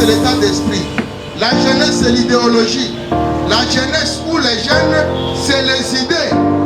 c'est l'état d'esprit. La jeunesse, c'est l'idéologie. La jeunesse ou les jeunes, c'est les idées.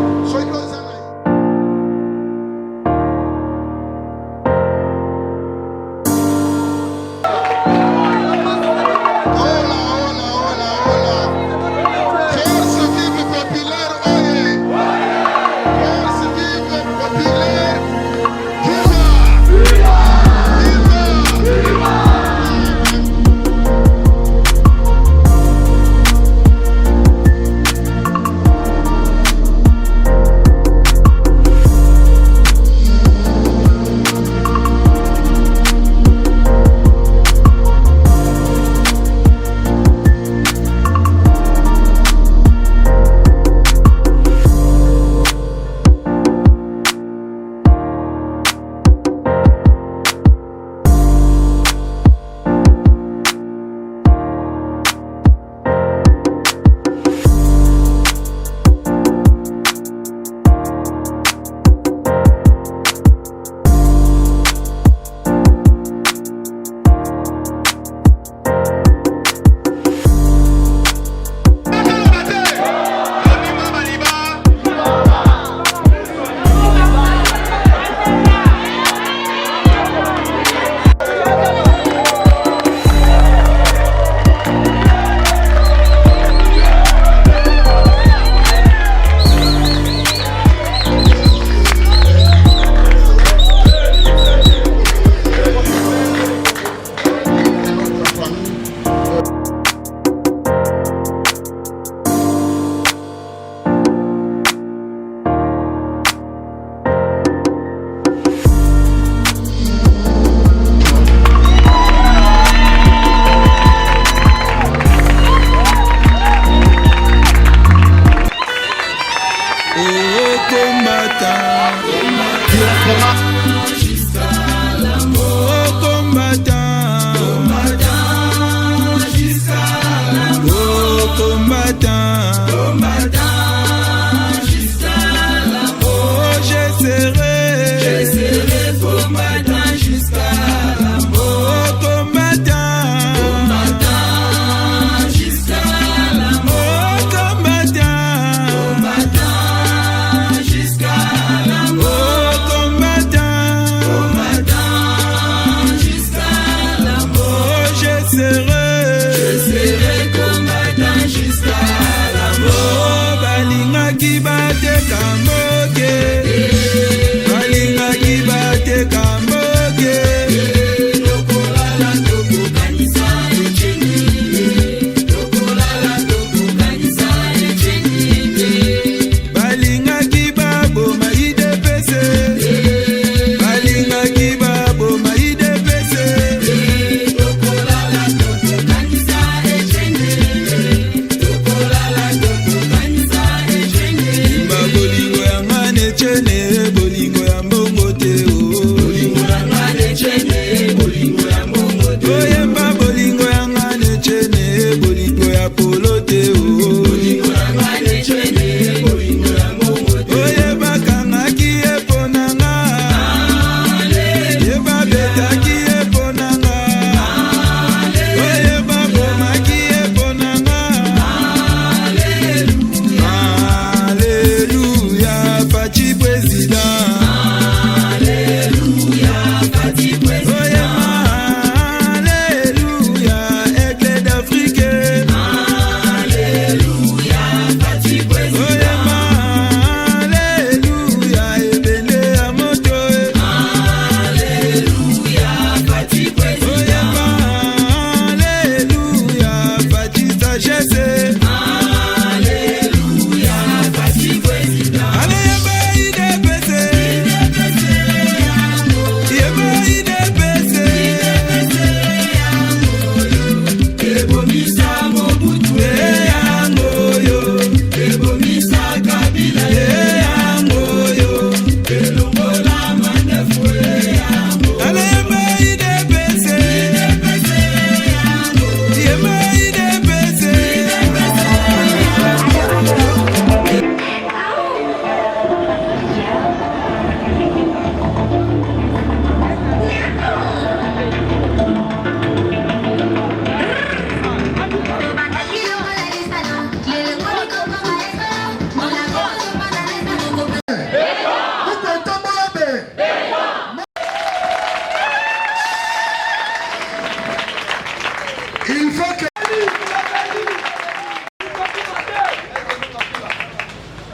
Il faut que...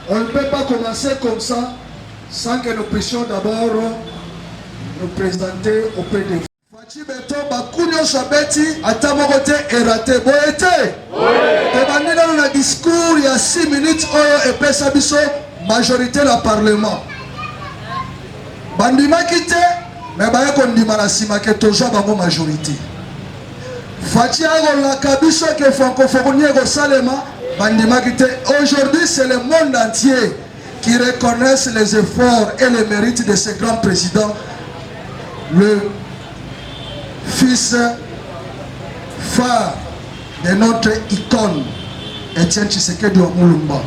On ne peut pas commencer comme ça sans que nous puissions d'abord nous présenter auprès de vous. Fachi Beto Bakunyo Sabeti Atamogote Erate Boete. Et dans le discours il y a 6 minutes et pesa biso majorité la parlement. Bandima kite mais baya kondima na sima ke toja bango majorité. Fachi ago la kabiso ke francophonie go salema bandima kite. Aujourd'hui c'est le monde entier qui reconnaissent les efforts et les mérites de ce grand président, le fils phare de notre icône, Etienne Tshisekedi Omulumba,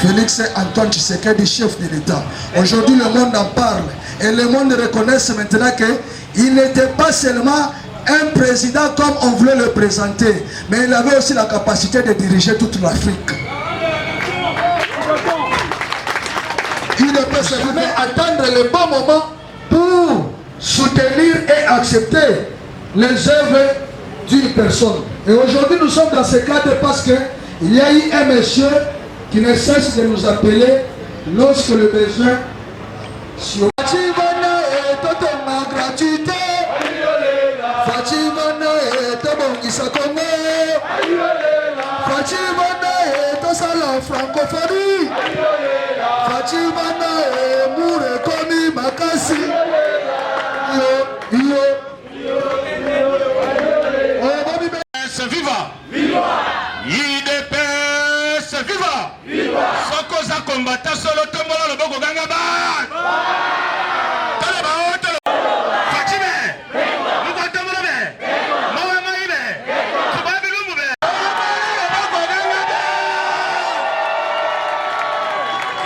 Félix Antoine Tshisekedi, chef de l'État. Aujourd'hui, le monde en parle et le monde reconnaît maintenant qu'il n'était pas seulement un président comme on voulait le présenter, mais il avait aussi la capacité de diriger toute l'Afrique. Il ne peut jamais attendre le bon moment pour soutenir et accepter les œuvres d'une personne. Et aujourd'hui, nous sommes dans ce cadre parce qu'il y a eu un monsieur qui ne cesse de nous appeler lorsque le besoin sur gratuité. Francophonie. Fatimana et Moure Komi Makasi. Viva! Viva! IDPS viva! Viva! Soko za kombata solo tombola le boko ganga ba! Tole ba otolo! Fatime! Muko tombola be! Mawa mai be! Tubabi lumbu be! Boko ganga ba!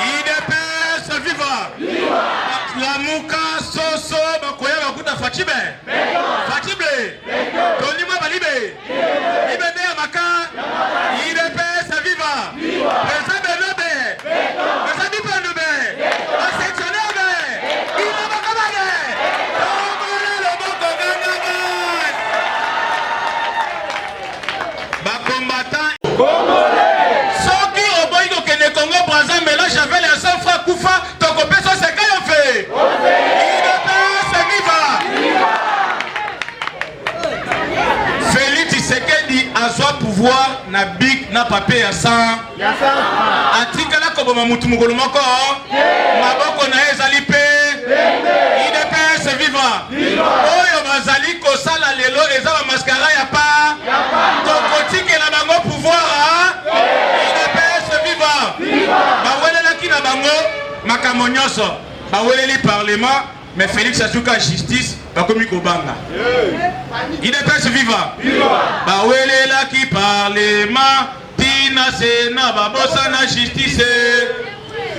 IDPS viva! Viva! La muka soso bakoya bakuta Fatime! Fatime! Tony Mabalibe! Pouvoir na big na papier ya sang atika la koboma mutu mukolo moko maboko na ezali pe IDPS viva oyo bazali kosala lelo eza ba mascara ya pa tokotike na bango pouvoir IDPS viva bawelelaki na bango makambo nyonso baweleli parlement mais Félix Asuka justice bakomi kobanga IDPS viva bawelela ki parlement tina sena babosa na justice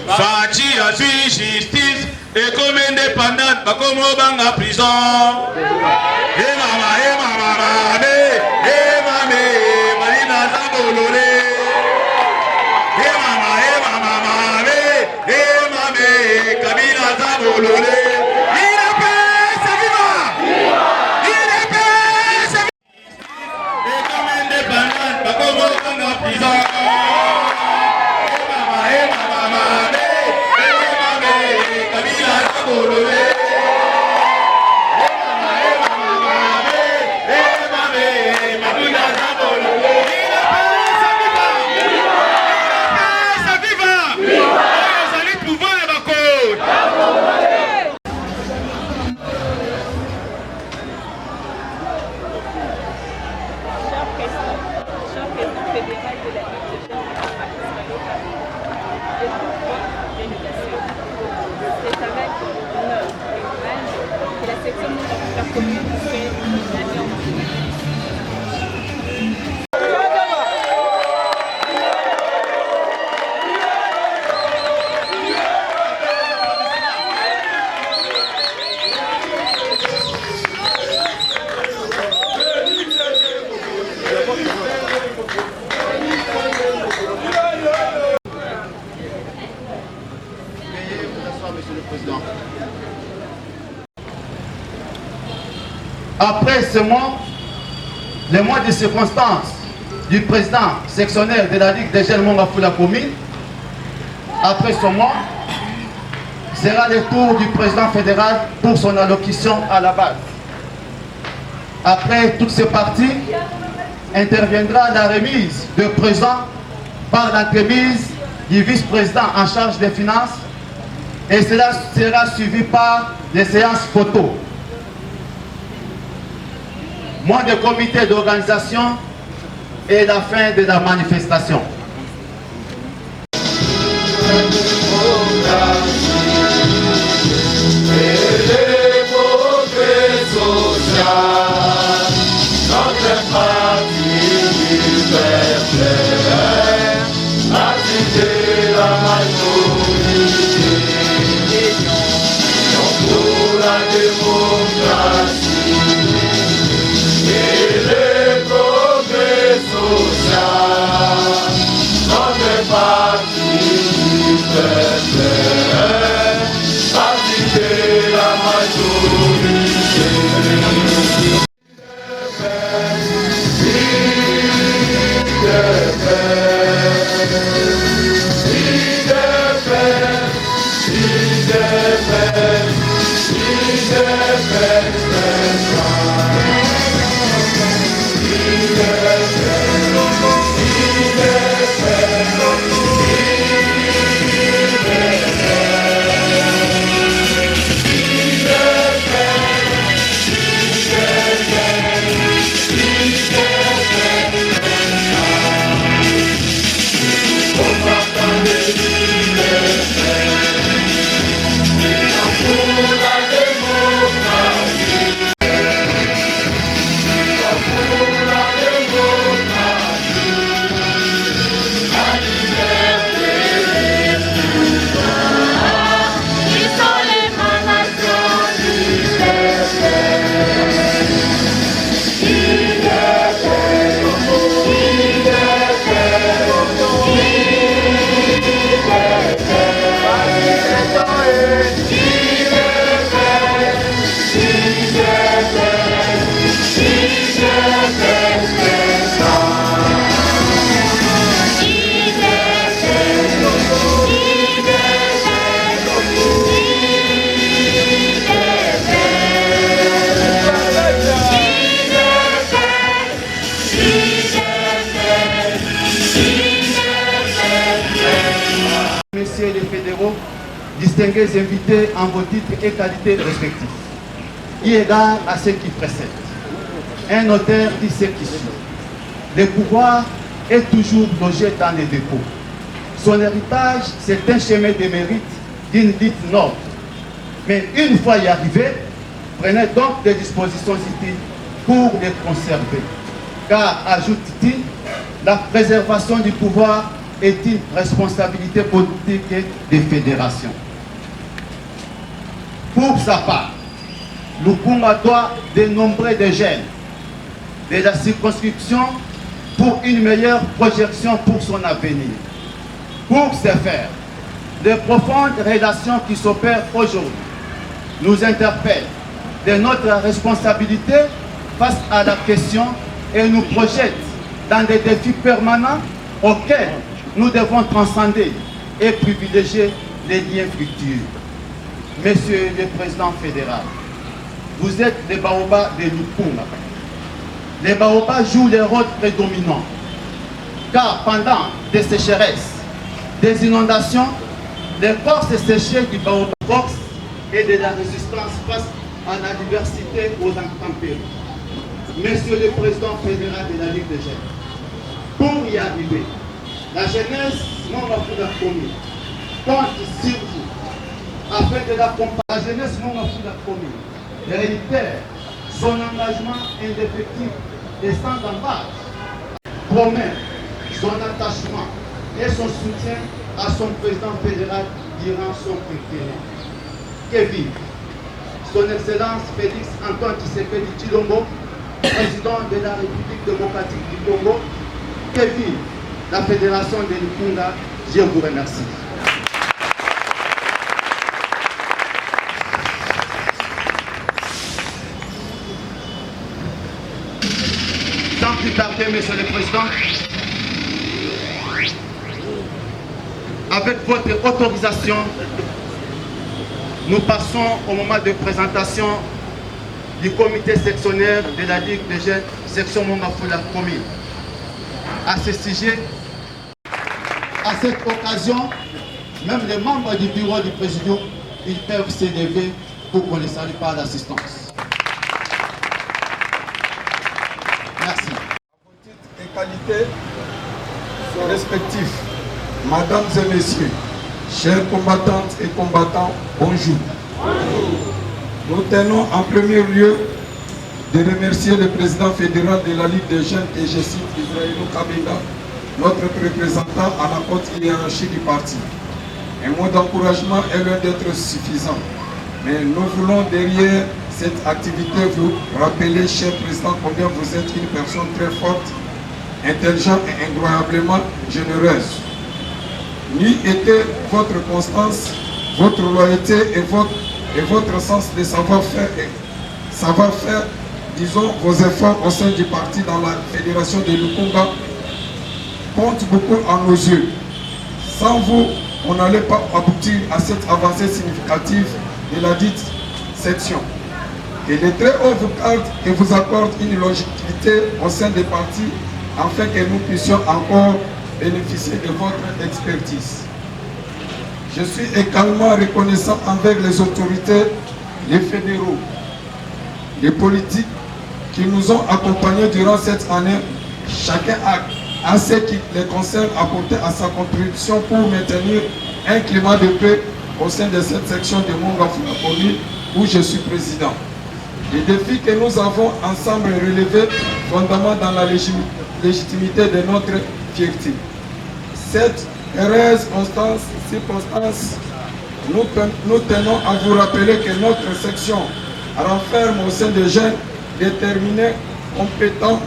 Fachi azui justice et comme indépendant bakomo banga prison mama marina zabolore mama kabila zabolore. Après ce mois, les mois de circonstances du président sectionnaire de la Ligue des jeunes Mongafula commune, après son mois, sera le tour du président fédéral pour son allocution à la base. Après toutes ces parties, interviendra la remise de présents par l'entremise du vice-président en charge des finances et cela sera suivi par des séances photos. Moins de comité d'organisation et la fin de la manifestation. Messieurs les fédéraux, distingués invités en vos titres et qualités respectifs, eu égard à ce qui précède. Un auteur dit ce qui suit. Le pouvoir est toujours logé dans les dépôts. Son héritage, c'est un chemin de mérite d'une lutte noble. Mais une fois y arrivé, prenez donc des dispositions utiles pour les conserver. Car, ajoute-t-il, la préservation du pouvoir est une responsabilité politique des fédérations. Pour sa part, Lukunga doit dénombrer des jeunes de la circonscription pour une meilleure projection pour son avenir. Pour ce faire, les profondes relations qui s'opèrent aujourd'hui nous interpellent de notre responsabilité face à la question et nous projettent dans des défis permanents auxquels nous devons transcender et privilégier les liens fructueux. Monsieur le Président fédéral, vous êtes les baobabs de Lukunga. Les baobabs jouent le rôle prédominant, car pendant des sécheresses, des inondations, les forces séchées du baobab et de la résistance face à la diversité aux intempéries. Monsieur le Président fédéral de la Ligue des jeunes, pour y arriver, la jeunesse non la commune compte sur vous afin de l'accompagner. La jeunesse non la commune réitère son engagement indéfectible et sans embâche, promet son attachement et son soutien à son président fédéral durant son quinquennat. Que vive son Excellence Félix Antoine Tshisekedi Tshilombo, président de la République démocratique du Congo. Que vive la Fédération de Lukunga. Je vous remercie. Sans plus tarder, Monsieur le Président, avec votre autorisation, nous passons au moment de présentation du comité sectionnaire de la Ligue des jeunes section Mongafula commune. À ce sujet, à cette occasion, même les membres du bureau du président, ils peuvent s'élever pour qu'on les salue par l'assistance. Merci. À titre et qualité respectifs, Mesdames et Messieurs, chers combattantes et combattants, bonjour. Nous tenons en premier lieu de remercier le président fédéral de la Ligue des jeunes et je cite Israël Kabila, notre représentant à la haute hiérarchie du parti. Un mot d'encouragement est loin d'être suffisant, mais nous voulons derrière cette activité vous rappeler, cher président, combien vous êtes une personne très forte, intelligente et incroyablement généreuse. Ni était votre constance, votre loyauté et votre sens de savoir-faire, disons, vos efforts au sein du parti dans la fédération de Lukunga comptent beaucoup à nos yeux. Sans vous, on n'allait pas aboutir à cette avancée significative de la dite section. Et les très hauts vous cadrent et vous accordent une longévité au sein des partis afin que nous puissions encore bénéficier de votre expertise. Je suis également reconnaissant envers les autorités, les fédéraux, les politiques qui nous ont accompagnés durant cette année. Chacun a ce qui les concerne apporté à sa contribution pour maintenir un climat de paix au sein de cette section de Mongafula commune où je suis président. Les défis que nous avons ensemble relevés fondamentalement dans la légitimité de notre fierté. Cette heureuse circonstance, nous tenons à vous rappeler que notre section renferme au sein des jeunes déterminés, compétents,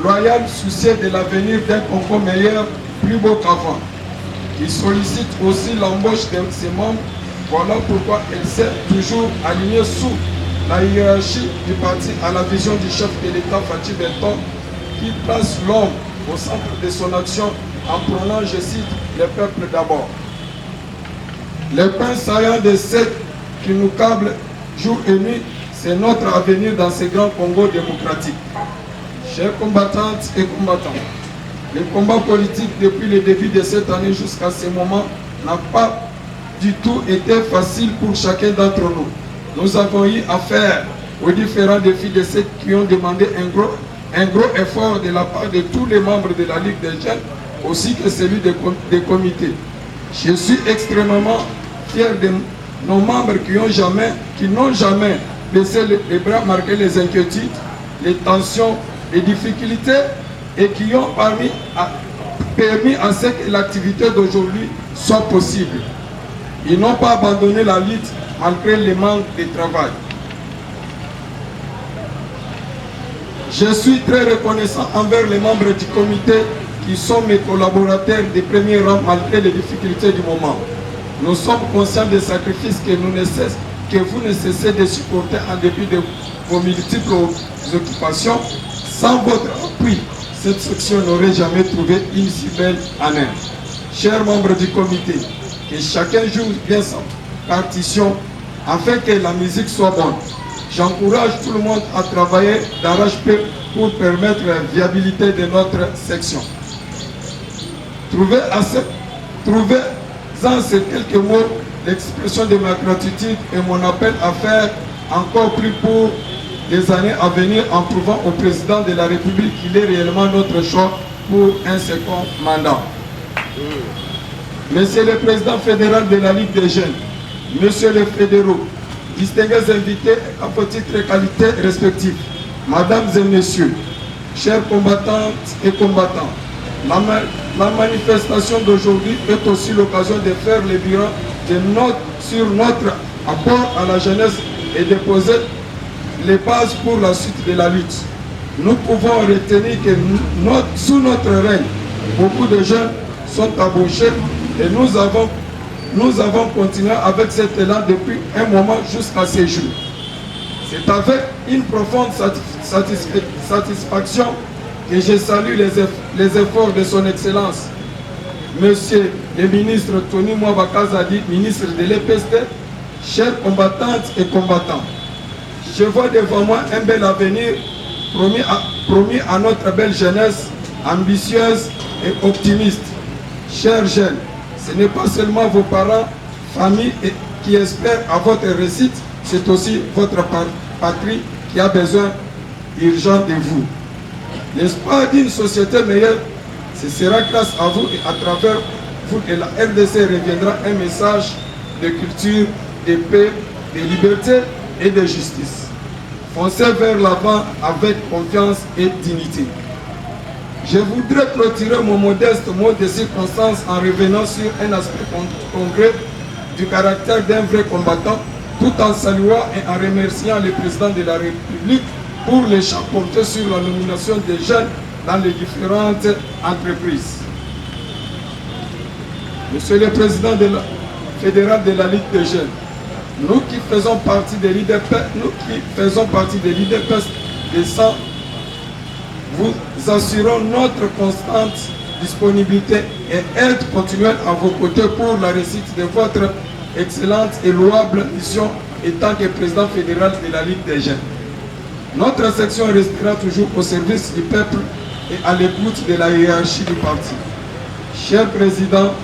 loyaux, soucieux de l'avenir d'un Congo meilleur, plus beau qu'avant. Qui sollicite aussi l'embauche de ses membres. Voilà pourquoi elle s'est toujours alignée sous la hiérarchie du parti à la vision du chef de l'État, Fatou Benton, qui place l'homme au centre de son action en prônant, je cite, le peuple d'abord. Le pain saillant de ceux qui nous câblent jour et nuit, c'est notre avenir dans ce grand Congo démocratique. Chers combattantes et combattants, le combat politique depuis le début de cette année jusqu'à ce moment n'a pas du tout été facile pour chacun d'entre nous. Nous avons eu affaire aux différents défis de ceux qui ont demandé un gros effort de la part de tous les membres de la Ligue des jeunes, aussi que celui des comités. Je suis extrêmement fier de nos membres qui n'ont jamais baissé les bras, marqué les inquiétudes, les tensions, les difficultés et qui ont permis à ce que l'activité d'aujourd'hui soit possible. Ils n'ont pas abandonné la lutte malgré les manques de travail. Je suis très reconnaissant envers les membres du comité qui sont mes collaborateurs de premier rang malgré les difficultés du moment. Nous sommes conscients des sacrifices que vous ne cessez de supporter en dépit de vos multiples occupations. Sans votre appui, cette section n'aurait jamais trouvé une si belle année. Chers membres du comité, que chacun joue bien sa partition afin que la musique soit bonne. J'encourage tout le monde à travailler d'arrache-pied pour permettre la viabilité de notre section. Trouvez en ces quelques mots l'expression de ma gratitude et mon appel à faire encore plus pour les années à venir en prouvant au président de la République qu'il est réellement notre choix pour un second mandat. Monsieur le président fédéral de la Ligue des jeunes, Monsieur les fédéraux, distingués invités à vos titres et qualités respectifs, Mesdames et Messieurs, chers combattantes et combattants, la manifestation d'aujourd'hui est aussi l'occasion de faire le bilan sur notre apport à la jeunesse et de poser les bases pour la suite de la lutte. Nous pouvons retenir que sous notre règne, beaucoup de jeunes sont embauchés et nous avons continué avec cet élan depuis un moment jusqu'à ce jour. C'est avec une profonde satisfaction que je salue les efforts de son Excellence, Monsieur le ministre Tony Mwabakazadi, ministre de l'EPST, chers combattantes et combattants. Je vois devant moi un bel avenir promis à notre belle jeunesse, ambitieuse et optimiste. Chers jeunes, ce n'est pas seulement vos parents, famille qui espèrent à votre réussite, c'est aussi votre patrie qui a besoin urgent de vous. L'espoir d'une société meilleure, ce sera grâce à vous et à travers vous que la RDC reviendra un message de culture, de paix, de liberté et de justice. Foncez vers l'avant avec confiance et dignité. Je voudrais clôturer mon modeste mot de circonstance en revenant sur un aspect concret du caractère d'un vrai combattant, tout en saluant et en remerciant le président de la République pour les champs portés sur la nomination des jeunes dans les différentes entreprises. Monsieur le président fédéral de la Ligue des jeunes, nous qui faisons partie des leaders des 100, vous assurons notre constante disponibilité et aide continuelle à vos côtés pour la réussite de votre excellente et louable mission en tant que président fédéral de la Ligue des jeunes. Notre section restera toujours au service du peuple et à l'écoute de la hiérarchie du parti. Cher Président,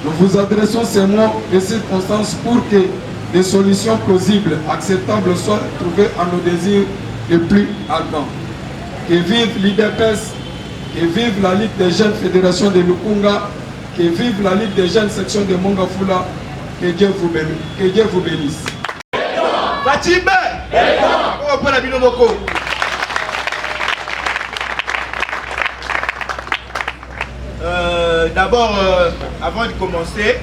nous vous adressons ces mots de circonstance pour que des solutions plausibles, acceptables soient trouvées à nos désirs les plus ardents. Que vive l'IDPS, que vive la Ligue des jeunes fédération de Lukunga, que vive la Ligue des jeunes section de Mongafula, que Dieu vous bénisse. D'abord, avant de commencer,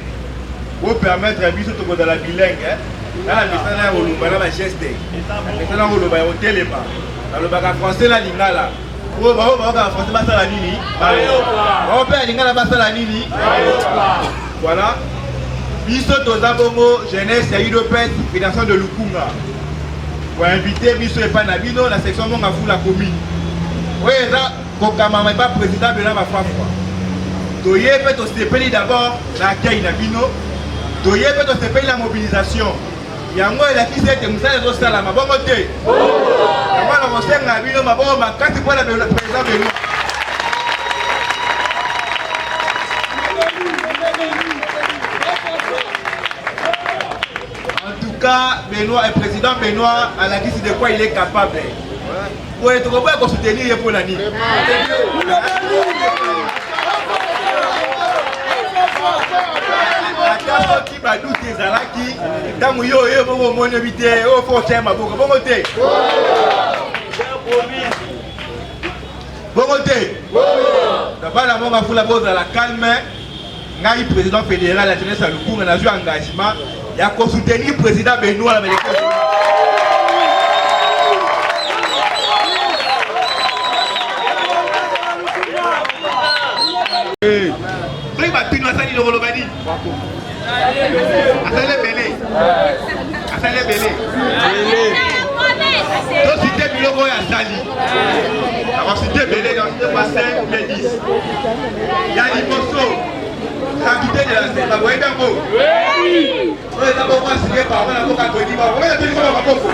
pour permettre à Bissot de la bilingue, là, la mission est geste. La mission est au téléma. Le français, la lingala. Oh, français, basta la nini. Oh, père, lingala, basta la nini. Voilà. Bissot de Zabongo, jeunesse, et UDPS, fédération de Lukunga. Pour inviter Bissot et Panabino, la section Monga Fou la commune. Oui, ça, Kokama n'est pas président de la Mafafwa. Doye peut se payer d'abord l'accueil d'Abino. Doye peut se payer la mobilisation. Il y a moi et la fille de Moussa et Rostala, ma bonne côté. Moi, la Moussa et Abino, ma bonne, ma carte pour la président Benoît. En tout cas, Benoît, le président Benoît, à la liste de quoi il est capable. Pour être capable de soutenir pour l'année. Qui va douter Zalaki, dans yo yo mon éviter au fond ma boca bon côté. Bon côté. D'abord la monga fou la pose à la calme. Ngai président fédéral la jeunesse à Lukunga na joué engagement. Il a soutenir le président Benoît la Américaine. Il va tout nous assailler le Rolobani. Assailler belé. Assailler belé. Donc si tu es biloko ya sali. Alors si tu es belé, donc tu pas 5 mais 10. Il y a l'imposso. Capitaine de la CEPA, vous voyez bien beau. Oui. Vous êtes d'abord moi signé par moi la boca Tony. Vous voyez la téléphone à Boko.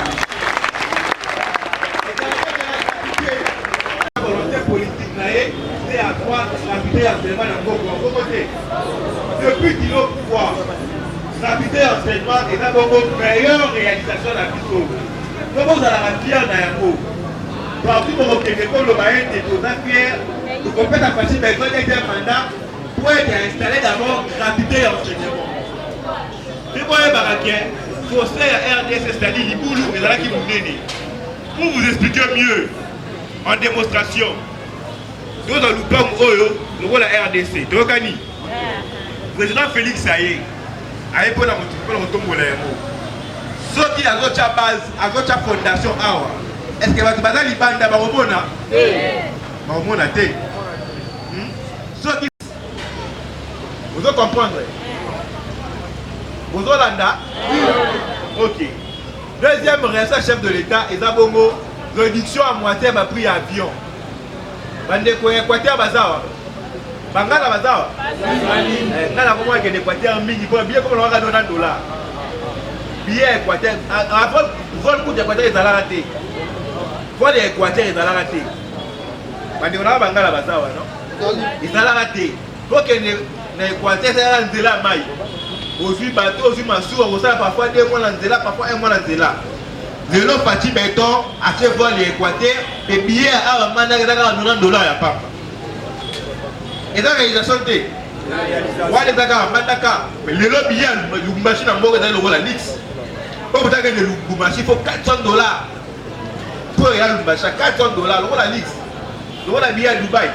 Volonté politique naé. À droite, rapidité entraînement dans beaucoup côté. Depuis qu'il a pouvoir, rapidité entraînement est d'abord une meilleure réalisation de la mission. Comment vous allez la pierre dans la peau? Partout pour que le bail est aux affaires, vous comprenez la partie de un mandat pour être installé d'abord rapidité entraînement. Si vous voyez Barakien, il faut faire RDS, c'est-à-dire les boulons, mais là qui vous donnent. Pour vous expliquer mieux, en démonstration. Nous avons le rôle de la RDC. Le président Félix Saye a été pour la motivation. Ceux qui ont une base, une fondation, est-ce que vous avez une bande de Baromona? Baromona, ceux qui. Vous allez comprendre. Vous allez ok. Deuxième réaction chef de l'État, et d'abord réduction à moitié de prix avion. bande ko Équateur bazawa bangala bazawa ngala ko moi que Équateur mingi pour bien comme on va donner $. Billet Équateur avant vol coup d'Équateur ils allaient rater vol Équateur ils allaient rater bande on a bangala bazawa non ils allaient rater pour que na Équateur ça nzela mai aussi bateau aussi masou on ça parfois 2 mois nzela parfois 1 mois nzela le lot parti béton à ce vol Équateur et billet à manda que $90 ya papa et dans réalisation té wa les daga mandaka mais le lot billet Lubumbashi na mboka dans la Lix pour vous dire que le Lubumbashi faut $400 pour y aller Lubumbashi $400 le la Lix le la billet à Dubaï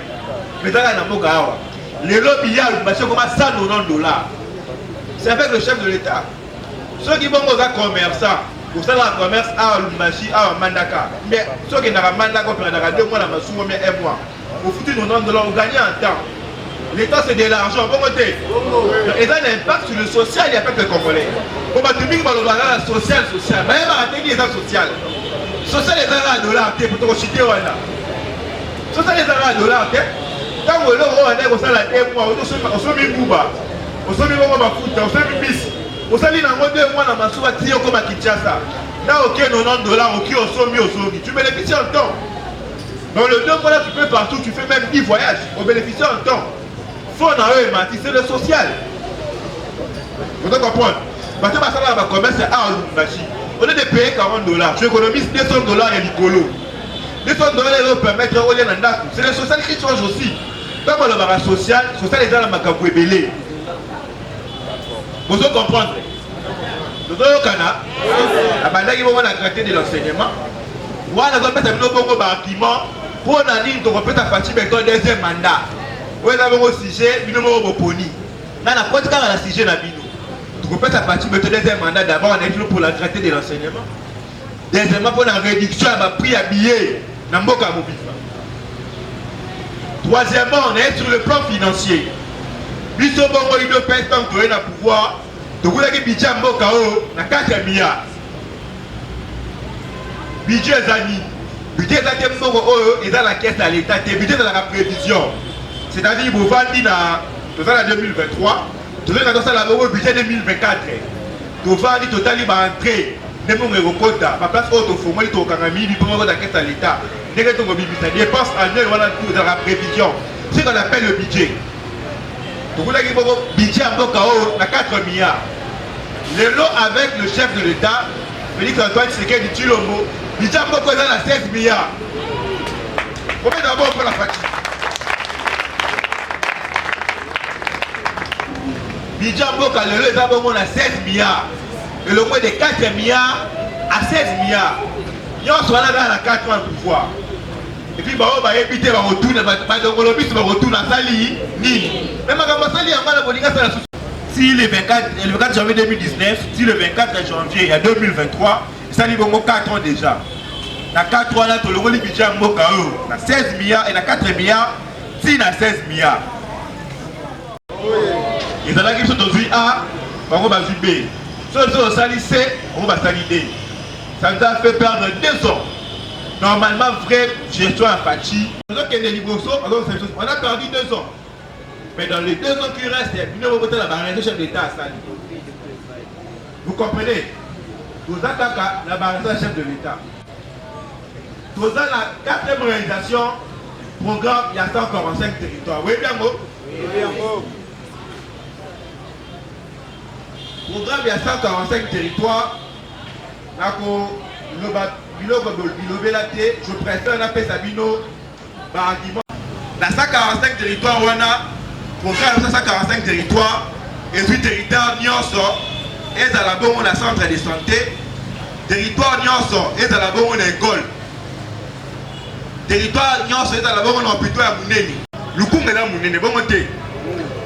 mais dans na mboka awa le lot billet à Lubumbashi comme $190. C'est avec le chef de l'État. Ceux qui vont aux commerçants, pour ça la commerce à Lubumbashi, à Mandaka. Mais ceux qui n'ont pas Mandaka, on peut 2 mois, on met 1 mois. Au foutu $90, on gagne en temps. L'État c'est de l'argent, bon côté. Et ça a un impact sur le social, il n'y a pas que le Congolais. On va te dire que la social, mais il va atteindre les social. Social les $1 pour te chuter. Social les $1, quand on a ça la 1 mois, on se met Bouba. On s'est mis au Mafuta, on s'est mis bis. On s'est mis dans 2 mois dans Masuba Tio comme à Kinshasa. Là, ok, $90, ok, on s'est mis. Tu bénéficies en temps. Dans le 2 mois là, tu peux partout, tu fais même 10 voyages. On bénéficie en temps. Faut dans eux, c'est le social. Vous devez comprendre. Parce que ça va commerce à Lubumbashi. On est de payer $40. Tu économises $200 et l'icolo. $200 ils vont permettre au lieu d'un. C'est le social qui change aussi. Comme on le social, les gens la macabou belé. Vous devez comprendre. Nous devons on a traité de l'enseignement. On a fait un bon argument pour la ligne de répéter à Fatih Beton deuxième mandat. Vous avez un sujet, nous avons un poni. Dans la porte car à la sujet na bino. Tu répètes à Fatih Beton deuxième mandat d'abord on est pour la traité de l'enseignement. Deuxièmement pour la réduction à prix à billet. Namboka Mobifa. Troisièmement, on est sur le plan financier. Biso bongo ido pèse tant que na pouvoir. Donc vous avez budget mboka na 4 milliards. Budget zani. Budget zani mboka est dans la caisse de l'État, budget dans la prévision. C'est-à-dire vous vendez dans la 2023, vous avez dans la budget 2024. Vous vendez total va entrer. Ne mon recota, ma place auto formule to kangami du pour la caisse de l'État. N'est-ce que vous dépenses annuelles voilà tout dans la prévision. C'est ce qu'on appelle le budget. Vous avez un budget à 4 milliards. Le lot avec le chef de l'État, Félix Antoine Tshisekedi Tshilombo, budget à 16 milliards. Combien d'abord pour la fatigue? Budget à 16 milliards. Et le moins de 4 milliards à 16 milliards. Nous sommes là dans la 4 ans de pouvoir. Et puis, on va éviter de retourner, on va retourner à Sali, Nini. Même à Sali, si le 24 janvier 2019, si le 24 janvier, il y a 2023, Sali va 4 ans déjà. Dans 4 ans, là, le budget à 16 milliards et dans 4 milliards, si il y a 16 milliards. Et dans la question d'aujourd'hui, A, on va B. Si on Sali C, on va Sali D. Ça nous a fait perdre 2 ans. Normalement, vrai gestion à Fachi. On a perdu 2 ans. Mais dans les 2 ans qui restent, il y a une la barrière de chef d'État à Sali. Vous comprenez? Vous attaquez la barrière de chef de l'État. Vous avez la 4e réalisation, programme, il y a 145 territoires. Oui, bien beau? Oui, programme, il y a 145 territoires. Je préfère un appel Sabino par argument. Dans 145 territoires, on a programme 145 territoires et 8 territoires Nyonso et dans la bonne on a centre de santé, territoire Nyonso et dans la bonne on a école, territoire Nyonso et dans la bonne on a hôpital à Mouneni. Lukunga là Mouneni, bon côté.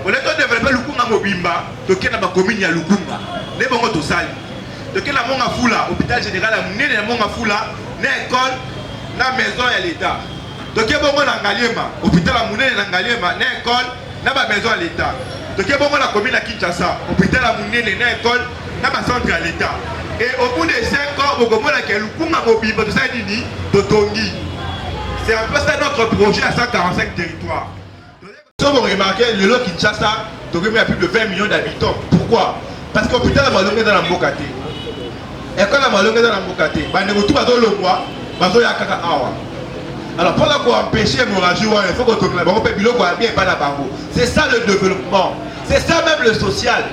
On est en développer Lukunga Mobimba, donc il y a ma commune à Lukunga. Les bons to sali. Donc il y a mon Afula, hôpital général à Mouneni, mon Afula, l'école, la maison et l'État. Donc il y a bon Ngaliema, hôpital à Mouneni Ngaliema, l'école, la maison à l'État. Donc il y a bon la commune à Kinshasa, hôpital à Mouneni, l'école, la centre à l'État. Et au bout de 5 ans, on a Lukunga Mobimba, tout ça dit, de Tongi. C'est un peu ça notre projet à 145 territoires. Si vous remarquez, le lot Kinshasa, il y a plus de 20 millions d'habitants. Pourquoi? Parce que l'hôpital est malongue dans la Mbokate. École est malongue dans la Mbokate. Alors pour empêcher l'hémorragie, il faut que c'est ça le développement. C'est ça même le social.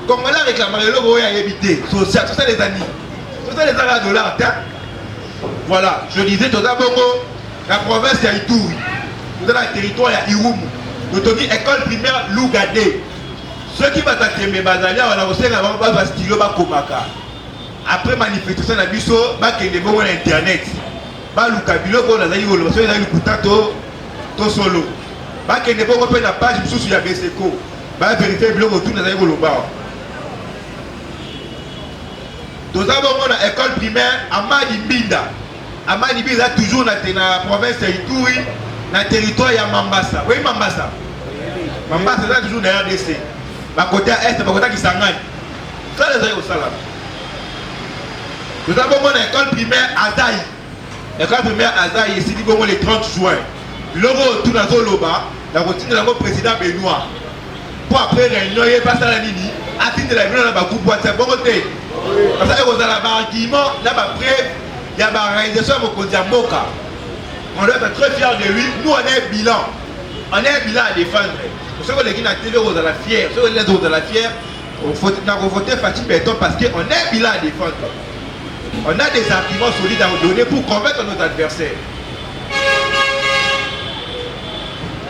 Comme on a réclamé le logo à éviter. Social, c'est ça les amis. C'est ça les $. Voilà, je disais tout d'abord, la province il y a Ituri. Dans le territoire il y a Irumu. Nous avons école primaire Lougade. Ceux qui vont attaquer mes basalia, on a aussi un stylo Komaka. Après manifestation, on a vu ça, on a internet. On a vu solo. On a vu la page sur la BSECO. On a vérifié le blog autour de la nous avons une école primaire à Madibinda. À Madibinda, toujours dans la province de Ituri, dans le territoire de Mambasa. Oui, Mambasa. Mambasa, c'est toujours dans la RDC. Ma côté est, ma côté qui s'engage. Ça, les amis au salam. Nous avons une école primaire Azaï. L'école primaire Azaï est ici le 30 juin. L'euro tout dans le Loba, la routine de notre président Benoît. Pour après réunion, il passe à la ligne. À titre de la réunion, on a beaucoup de bon côté. Parce que vous avez un argument, là, après, il y a une réalisation de Moka. On doit être très fiers de lui. Nous, on a un bilan. On a un bilan à défendre. Pour ceux qui ont la télé, vous avez fier. Ceux qui ont la fier, on a voté Fatih Béton parce qu'on a un bilan à défendre. On a des arguments solides à vous donner pour convaincre nos adversaires.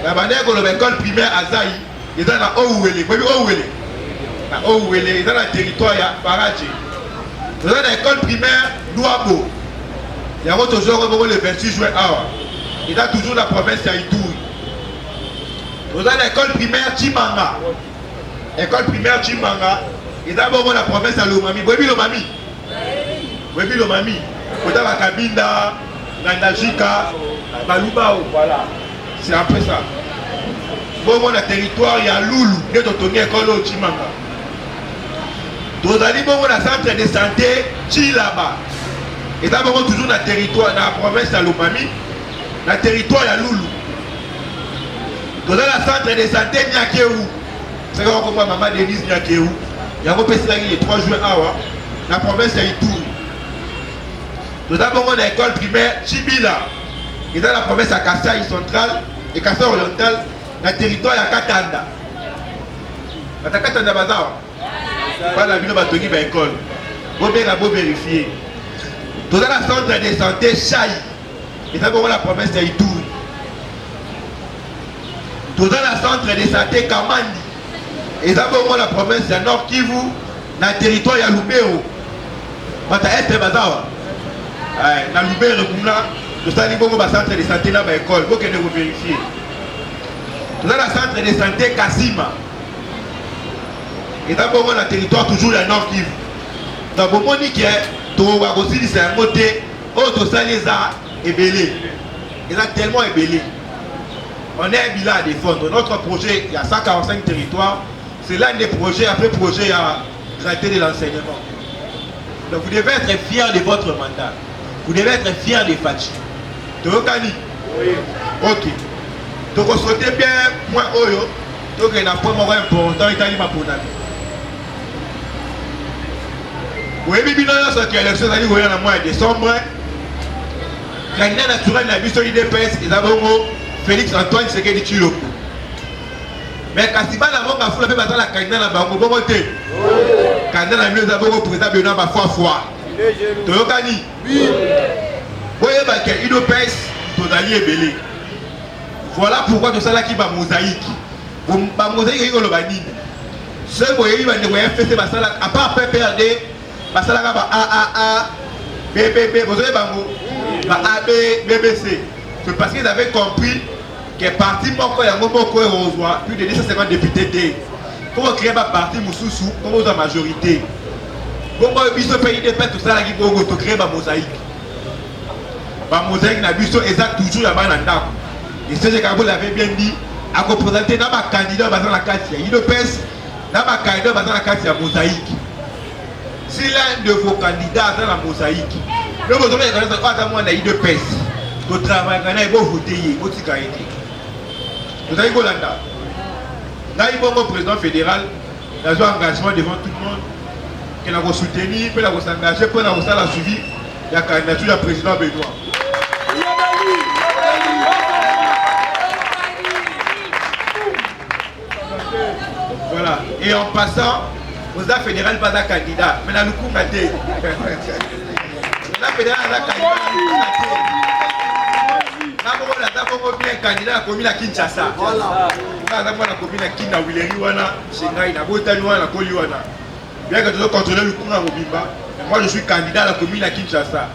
La manière que l'école primaire Azaï, il est dans la Ouwele. Vous voyez Ouwele, il est dans le territoire de Paradji. Nous avons l'école primaire Louabo. Il y a toujours le 26 juin. Il est toujours la province d'Aïtoui. Nous avons l'école primaire Chimanga. L'école primaire Chimanga. Il est d'abord la province de Lomami. Vous voyez Lomami? Vous voyez Lomami? Vous avez Kabinda, Nandajika, Balubao. Voilà. C'est un peu ça. Bon, le territoire, il y a Loulou. Il y a l'école Chimanga. Nous avons le centre de santé Chilaba. Et d'abord toujours dans le territoire, dans la province de Lomami, dans le territoire de Loulou. Nous avons le centre de santé Nyakeou. C'est comme maman Denise Nyakeou. Il y a un peu le 3 juin dans la province de Ituri. Nous avons l'école primaire Chibila. Et dans la province de Kassai centrale et Kassai orientale, dans le territoire de Katanda. Dans Katanda Bazar. Pas la ville de Batoni, mais l'école. Vous pouvez vérifier. Nous avons le centre de santé Chaï. Et nous avons la province de Ituri. Nous avons le centre de santé Kamandi. Et nous avons la province de Nord Kivu, dans le territoire de Lubero. Dans le Bazar. Dans Lubero, nous avons le centre de santé dans l'école. Vous pouvez vérifier. Nous avons le centre de santé Kassima. Et d'abord, on a le territoire toujours le Nord Kivu. Donc, on dit que tout va aussi c'est un côté, autre ça les a ébellés. Ils ont tellement ébellés. On a un bilan à défendre. Notre projet, il y a 145 territoires. C'est l'un des projets, après projet à traiter de l'enseignement. Donc, vous devez être fiers de votre mandat. Vous devez être fiers des Fatih. Tokani? Oui. Ok. Donc, on souhaitait bien, moi, Oyo. Donc, il y a un point important, il y a un point. Oui, mais il y a une élection qui est en mois de décembre. Candidat naturel de la mission IDPS, ils ont Félix Antoine Sekedi Chiloko. Mais quand il y a un peu de la candidat, il y a un peu de candidat, il y a un peu de président Benoît Bafoua. Tu as gagné? Oui. Vous voyez que l'IDPS, tu as belé. Voilà pourquoi tout ça là qui va mosaïque. La mosaïque est le banni. Ce que vous voyez, il va faire à part PPRD. Basala ba AAA, BBB, vous avez AB, BBC. C'est parce qu'ils avaient compris que parti Moko et Moko et plus de 250 députés. Pour créer un parti Moussoussou, comme vous avez majorité. Pour moi, il y a un pays de paix, tout ça qui peut créer une mosaïque. La mosaïque n'a pas exact toujours là-bas dans le temps. Et ce que vous l'avez bien dit, à représenter dans ma candidat dans la carte, il y a une pèse, dans ma candidat dans la carte, il y a mosaïque. Si l'un de vos candidats dans la mosaïque, le besoin de la de PES, to travail kana ebo voter o tika été vous allez Golanda là il bon président fédéral dans un engagement devant tout le monde qu'il a soutenu puis il a s'engager pour la suivi la candidature du président Benoît. Voilà. Et en passant, vous avez fédéral pas un candidat, mais là, nous coupons la tête. La fédéral a un candidat, nous coupons bien candidat à la commune à Kinshasa. Voilà. Nous avons la commune à Kinshasa, Wileriwana, Shengai, Nabotaniwana, Koliwana. Bien que tu dois contrôler le courant à Mobimba, moi je suis candidat à la commune à Kinshasa.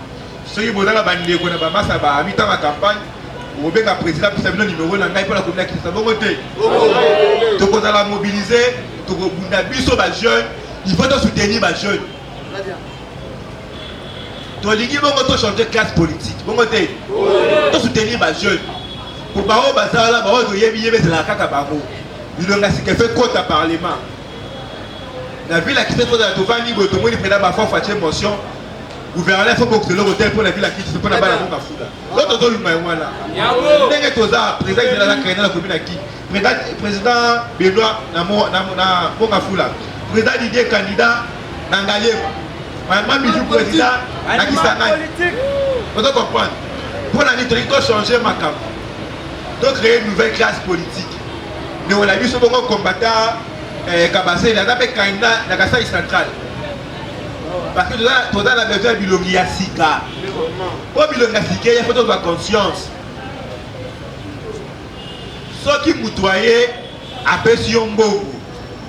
Ceux qui vont dans la bandée, on a pas masse à habitant ma campagne. Au bec à président pour savoir le numéro là pour la commune à Kinshasa. Bon côté. Donc on a mobilisé, donc on a vu sur les jeunes, il faut soutenir les jeunes. Donc il faut changer de classe politique. Bon côté. On soutenir les jeunes. Pour Baro Bazar là, Baro doit y mettre la caca Baro. Il a fait contre le parlement. La ville a quitté la Tovani, tout le monde est prêt à faire une motion. Le gouvernement il faut que le hôtel pour la ville a quitté ce qu'on a pas la boca fouda. L'autre zone le là. N'est-ce que toza président de la créer la commune à qui? Président Benoît na boca fouda. Président Didier candidat Nangalema. Maman Bijou président na Kisangani. Vous comprenez? Pour la nuit, il faut changer ma cap. Donc créer une nouvelle classe politique. Nous on a vu ce bon combattant. Kabase, il a un candidat dans la salle centrale. Parce que tu as besoin de bilongi à Sika. Pour bilongi à Sika, il faut avoir conscience. Ceux qui moutoyaient après si on bogo,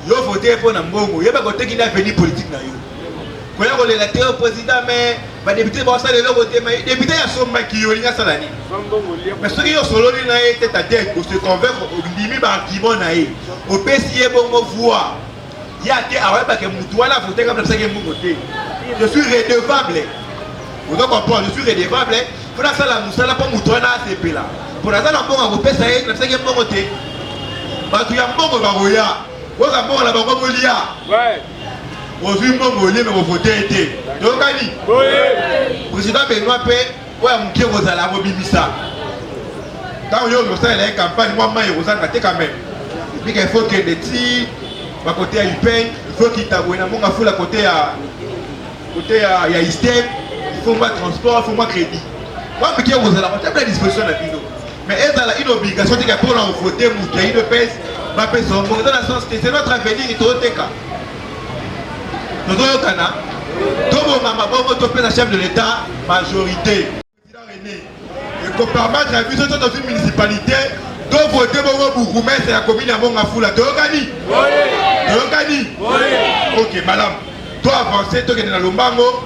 ils ont voté pour Nambongo. Il y a pas de côté qui n'a venu politique. Quand on est là, président, mais les députés vont s'aller là voter. Mais les députés sont qui ont une salani. Mais ceux qui ont solo tête à tête pour se convaincre au limite argument naïf. Au PCA bon voix. Il y a des arabes qui moutoient là voter comme ça qui est voté. Je suis redevable. Vous comprenez? Je suis redevable. Pour la salle à Moussa là pour moutois là c'est là. Pour la salle à bon à vous PCA comme ça qui est bon voté. Parce qu'il y a bon baroya. Vous avez bon la baroya. Ouais. Vous avez bon voler mais vous votez été. Donc Ali. Oui. Président Benoît P. Ouais, mon qui vous allez avoir bimisa. Quand vous avez une campagne, moi, vous avez quand même. Il faut que les petits, à côté à UPEN, il faut qu'il t'avoue, il faut à côté à ISTEM, il faut moi transport, il faut moi crédit. Moi, je vous allez avoir la disposition de la vidéo. Mais est-ce une obligation de pour voter, il y a une pèse, ma pèse, dans le sens que c'est notre avenir, il est au TK. Nous avons un canard. Tout le monde, la chef de l'État, majorité. Le comparement de la vie dans une municipalité, donc voter pour Bougoumès et la commune à Mongafoula. Tu organises? Oui. Ok, madame. Toi avancer, toi qui es dans le Lombango.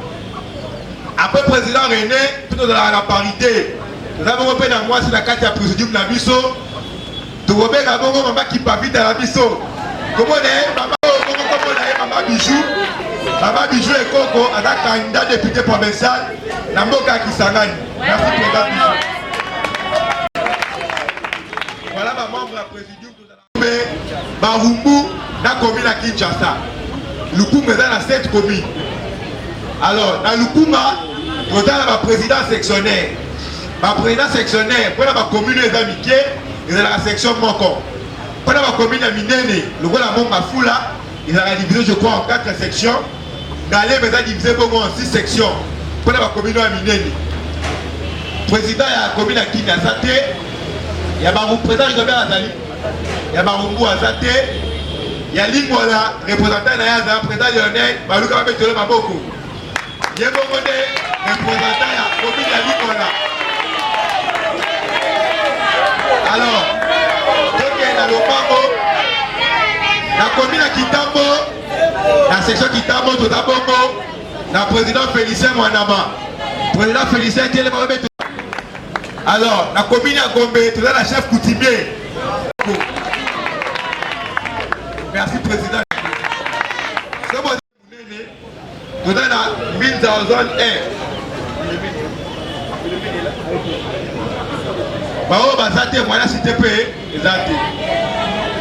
Après président René, tout dans la parité. Nous avons repris dans moi, c'est la carte à procédure de la Bisso. Tu vois bien que maman qui pas vite dans la Bisso. Comment est maman Bijou? Maman Bijou et Coco, en tant que candidat député provincial, Namboka Kisangani. Merci président Bijou. Voilà ma membre à présidium. Barumbu, dans la commune à Kinshasa. Lukumba dans la 7 communes. Alors, dans Lukumba, nous avons ma président sectionnaire. Ma président sectionnaire, pour la commune des Amitiés, il y a la section Moko. Pour la commune à Minene, le rôle à Mongafoula, il y a la division, je crois, en 4 sections. Dans les maisons divisées en 6 sections. Pour la commune à Minene. Président de la commune à Kinshasa, il y a un président de Robert Azali. Il y a Marumbu Azate. Il y a Lingwala, représentant de la président Lionel, Malouka Betolo Maboko. Il y a un représentant de la commune de Lingwala. Alors, donc il y a dans le Bango, la commune à Kitambo, la section Kitambo, tout à Bongo, la président Félicien Mwanama. Président Félicien Télé Maboko. Alors, la commune à Gombe, tout à la chef coutumier. Merci président. Nous avons la 1000 zone 1. Bao basate moi si te paye exact.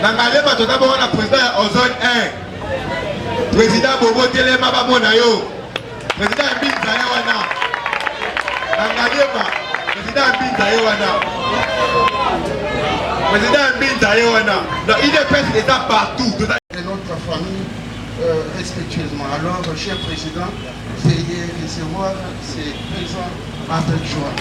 Dans la tout d'abord on a président en zone 1. Président Bobo Telema ba mona yo. Président Mbin Zayawana. Dans la Président Mbinda Yowana. Président Mbinda Yowana. Donc, IDPS est là partout. Et notre famille respectueusement. Alors, cher Président, veuillez recevoir ces présents avec joie.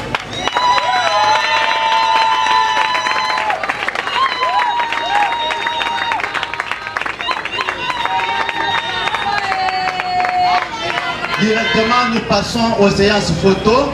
Directement, nous passons aux séances photos.